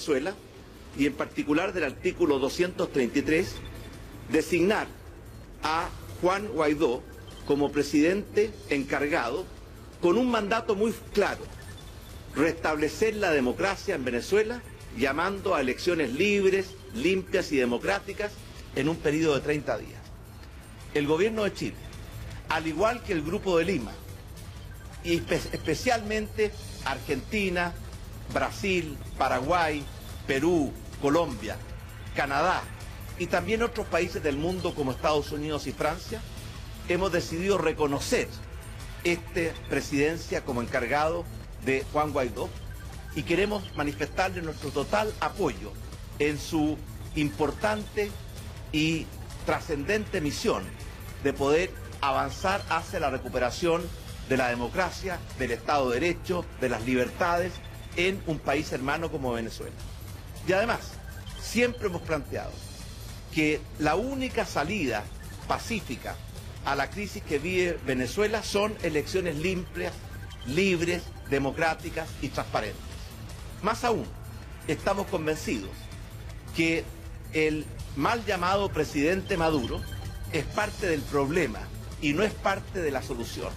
Venezuela, y en particular del artículo 233, designar a Juan Guaidó como presidente encargado con un mandato muy claro: restablecer la democracia en Venezuela, llamando a elecciones libres, limpias y democráticas en un periodo de 30 días. El gobierno de Chile, al igual que el Grupo de Lima, y especialmente Argentina, Brasil, Paraguay, Perú, Colombia, Canadá y también otros países del mundo como Estados Unidos y Francia, hemos decidido reconocer esta presidencia como encargado de Juan Guaidó y queremos manifestarle nuestro total apoyo en su importante y trascendente misión de poder avanzar hacia la recuperación de la democracia, del Estado de Derecho, de las libertades en un país hermano como Venezuela. Y además, siempre hemos planteado que la única salida pacífica a la crisis que vive Venezuela son elecciones limpias, libres, democráticas y transparentes. Más aún, estamos convencidos que el mal llamado presidente Maduro es parte del problema y no es parte de la solución.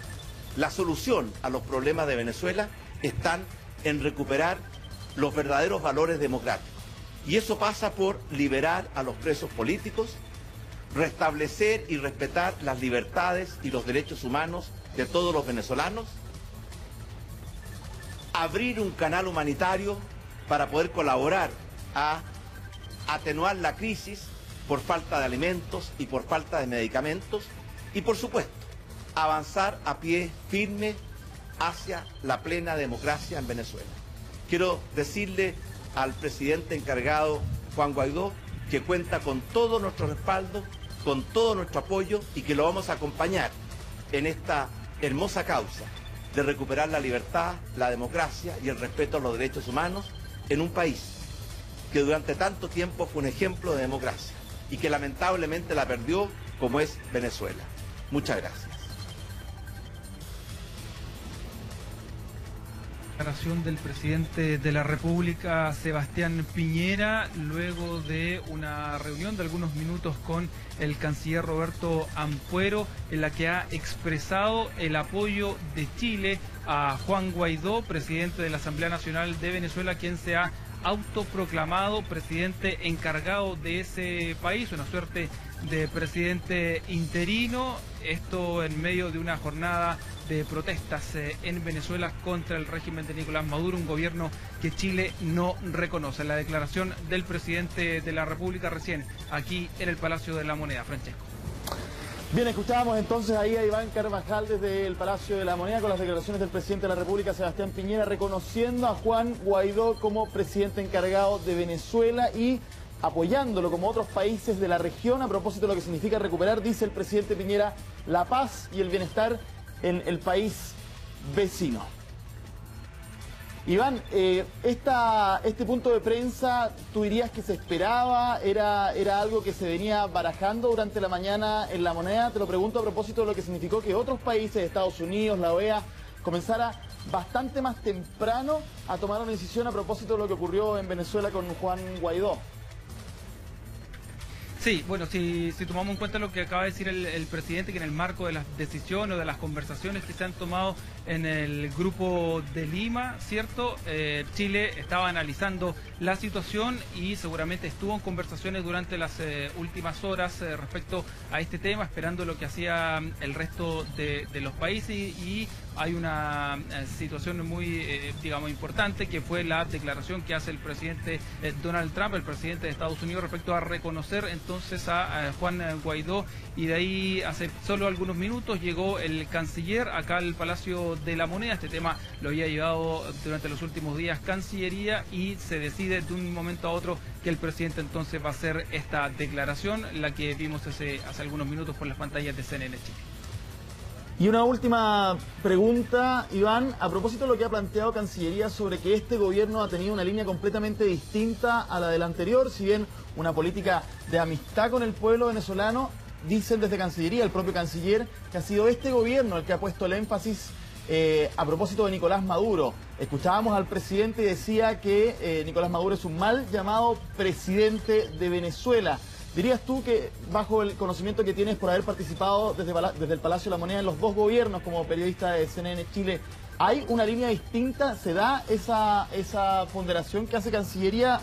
La solución a los problemas de Venezuela están en recuperar los verdaderos valores democráticos. Y eso pasa por liberar a los presos políticos, restablecer y respetar las libertades y los derechos humanos de todos los venezolanos, abrir un canal humanitario para poder colaborar a atenuar la crisis por falta de alimentos y por falta de medicamentos, y por supuesto, avanzar a pie firme hacia la plena democracia en Venezuela. Quiero decirle al presidente encargado, Juan Guaidó, que cuenta con todo nuestro respaldo, con todo nuestro apoyo y que lo vamos a acompañar en esta hermosa causa de recuperar la libertad, la democracia y el respeto a los derechos humanos en un país que durante tanto tiempo fue un ejemplo de democracia y que lamentablemente la perdió, como es Venezuela. Muchas gracias. Declaración del presidente de la República, Sebastián Piñera, luego de una reunión de algunos minutos con el canciller Roberto Ampuero, en la que ha expresado el apoyo de Chile a Juan Guaidó, presidente de la Asamblea Nacional de Venezuela, quien se ha autoproclamado presidente encargado de ese país, una suerte de presidente interino, esto en medio de una jornada de protestas en Venezuela contra el régimen de Nicolás Maduro, un gobierno que Chile no reconoce. La declaración del presidente de la República recién aquí en el Palacio de la Moneda. Francesco. Bien, escuchábamos entonces ahí a Iván Carvajal desde el Palacio de la Moneda con las declaraciones del presidente de la República, Sebastián Piñera, reconociendo a Juan Guaidó como presidente encargado de Venezuela y apoyándolo como otros países de la región a propósito de lo que significa recuperar, dice el presidente Piñera, la paz y el bienestar en el país vecino. Iván, este punto de prensa, ¿tú dirías que se esperaba? ¿Era algo que se venía barajando durante la mañana en La Moneda? Te lo pregunto a propósito de lo que significó que otros países, Estados Unidos, la OEA, comenzara bastante más temprano a tomar una decisión a propósito de lo que ocurrió en Venezuela con Juan Guaidó. Sí, bueno, si tomamos en cuenta lo que acaba de decir el presidente, que en el marco de las decisiones o de las conversaciones que se han tomado en el Grupo de Lima, ¿cierto? Chile estaba analizando la situación y seguramente estuvo en conversaciones durante las últimas horas respecto a este tema, esperando lo que hacía el resto de los países, y hay una situación muy, digamos, importante, que fue la declaración que hace el presidente Donald Trump, el presidente de Estados Unidos, respecto a reconocer entonces a Juan Guaidó, y de ahí hace solo algunos minutos llegó el canciller acá al Palacio de la Moneda. Este tema lo había llevado durante los últimos días Cancillería y se decide de un momento a otro que el presidente entonces va a hacer esta declaración, la que vimos hace algunos minutos por las pantallas de CNN Chile. Y una última pregunta, Iván, a propósito de lo que ha planteado Cancillería sobre que este gobierno ha tenido una línea completamente distinta a la del anterior, si bien una política de amistad con el pueblo venezolano, dicen desde Cancillería, el propio canciller, que ha sido este gobierno el que ha puesto el énfasis a propósito de Nicolás Maduro. Escuchábamos al presidente y decía que Nicolás Maduro es un mal llamado presidente de Venezuela. ¿Dirías tú que, bajo el conocimiento que tienes por haber participado desde el Palacio de la Moneda en los dos gobiernos como periodista de CNN Chile, hay una línea distinta? ¿Se da esa ponderación que hace Cancillería?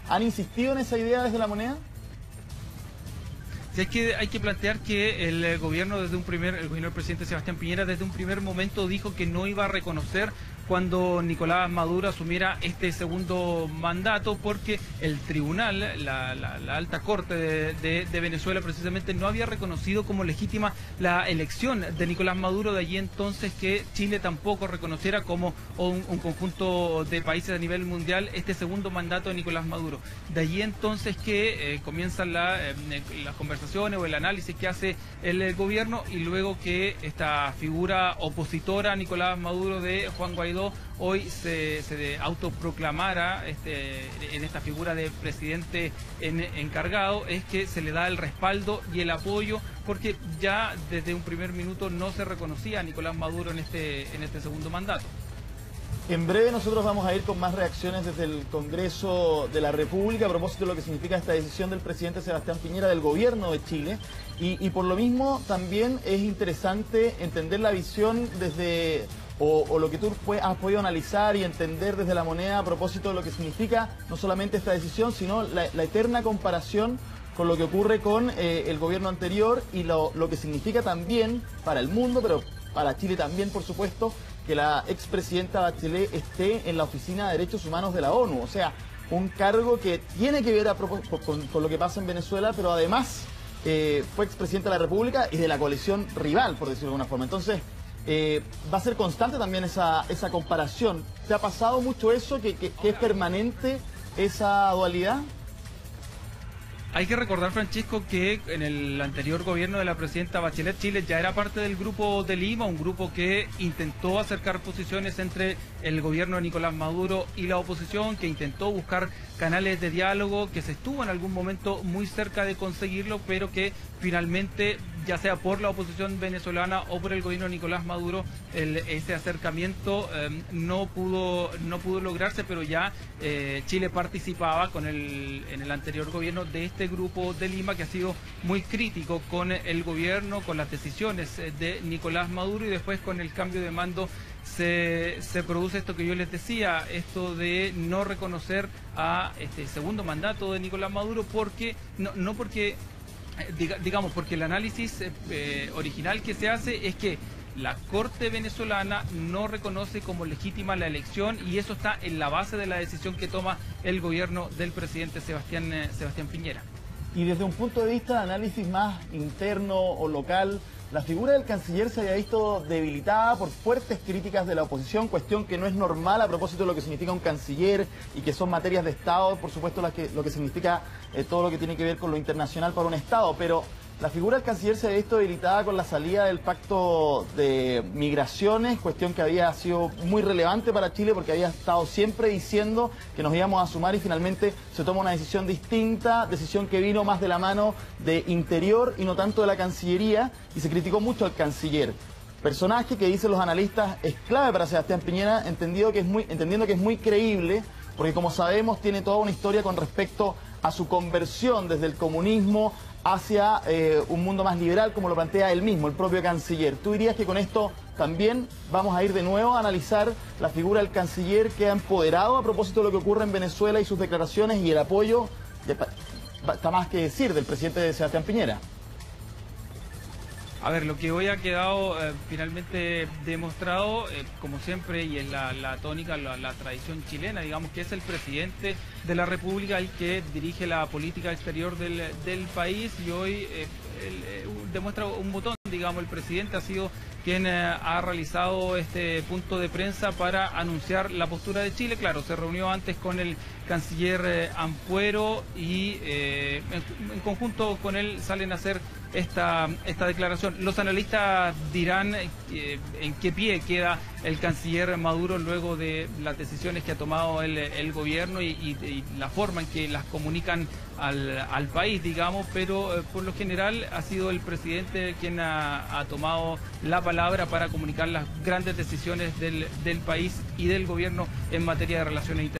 ¿Han insistido en esa idea desde la Moneda? Sí, hay que plantear que el gobierno del presidente Sebastián Piñera desde un primer momento dijo que no iba a reconocer cuando Nicolás Maduro asumiera este segundo mandato, porque el tribunal, la alta corte de Venezuela precisamente no había reconocido como legítima la elección de Nicolás Maduro. De allí entonces que Chile tampoco reconociera como un conjunto de países a nivel mundial este segundo mandato de Nicolás Maduro. De allí entonces que comienzan las conversaciones o el análisis que hace el gobierno, y luego que esta figura opositora a Nicolás Maduro de Juan Guaidó hoy se autoproclamara en esta figura de presidente encargado, es que se le da el respaldo y el apoyo, porque ya desde un primer minuto no se reconocía a Nicolás Maduro en este segundo mandato. En breve nosotros vamos a ir con más reacciones desde el Congreso de la República a propósito de lo que significa esta decisión del presidente Sebastián Piñera, del gobierno de Chile, y por lo mismo también es interesante entender la visión desde... O lo que tú has podido analizar y entender desde la Moneda a propósito de lo que significa no solamente esta decisión, sino la eterna comparación con lo que ocurre con el gobierno anterior y lo que significa también para el mundo, pero para Chile también, por supuesto, que la expresidenta Bachelet esté en la Oficina de Derechos Humanos de la ONU. O sea, un cargo que tiene que ver con lo que pasa en Venezuela, pero además fue expresidenta de la República y de la coalición rival, por decirlo de alguna forma. Entonces, va a ser constante también esa comparación. ¿Te ha pasado mucho eso, que es permanente esa dualidad? Hay que recordar, Francisco, que en el anterior gobierno de la presidenta Bachelet, Chile ya era parte del Grupo de Lima, un grupo que intentó acercar posiciones entre el gobierno de Nicolás Maduro y la oposición, que intentó buscar canales de diálogo, que se estuvo en algún momento muy cerca de conseguirlo, pero que finalmente, ya sea por la oposición venezolana o por el gobierno de Nicolás Maduro, ese acercamiento no pudo lograrse, pero ya Chile participaba en el anterior gobierno de este Grupo de Lima, que ha sido muy crítico con el gobierno, con las decisiones de Nicolás Maduro, y después con el cambio de mando se produce esto que yo les decía, esto de no reconocer a este segundo mandato de Nicolás Maduro, porque no porque digamos, porque el análisis original que se hace es que la Corte venezolana no reconoce como legítima la elección, y eso está en la base de la decisión que toma el gobierno del presidente Sebastián Piñera. Y desde un punto de vista de análisis más interno o local, la figura del canciller se había visto debilitada por fuertes críticas de la oposición, cuestión que no es normal a propósito de lo que significa un canciller y que son materias de Estado, por supuesto lo que significa todo lo que tiene que ver con lo internacional para un Estado, pero la figura del canciller se había visto debilitada con la salida del pacto de migraciones, cuestión que había sido muy relevante para Chile porque había estado siempre diciendo que nos íbamos a sumar, y finalmente se toma una decisión distinta, decisión que vino más de la mano de Interior y no tanto de la Cancillería, y se criticó mucho al canciller. Personaje que, dicen los analistas, es clave para Sebastián Piñera, entendiendo que es muy creíble, porque como sabemos tiene toda una historia con respecto a su conversión desde el comunismo hacia un mundo más liberal, como lo plantea él mismo, el propio canciller. ¿Tú dirías que con esto también vamos a ir de nuevo a analizar la figura del canciller que ha empoderado a propósito de lo que ocurre en Venezuela y sus declaraciones y el apoyo, está más que decir, del presidente Sebastián Piñera? A ver, lo que hoy ha quedado finalmente demostrado, como siempre, y es la tónica, la tradición chilena, digamos, que es el presidente de la República el que dirige la política exterior del país, y hoy demuestra un botón, digamos, el presidente ha sido quien ha realizado este punto de prensa para anunciar la postura de Chile. Claro, se reunió antes con el canciller Ampuero y en conjunto con él salen a hacer esta declaración. Los analistas dirán en qué pie queda el canciller Maduro luego de las decisiones que ha tomado el gobierno y la forma en que las comunican al país, digamos, pero por lo general ha sido el presidente quien ha tomado la palabra palabra para comunicar las grandes decisiones del país y del gobierno en materia de relaciones internacionales.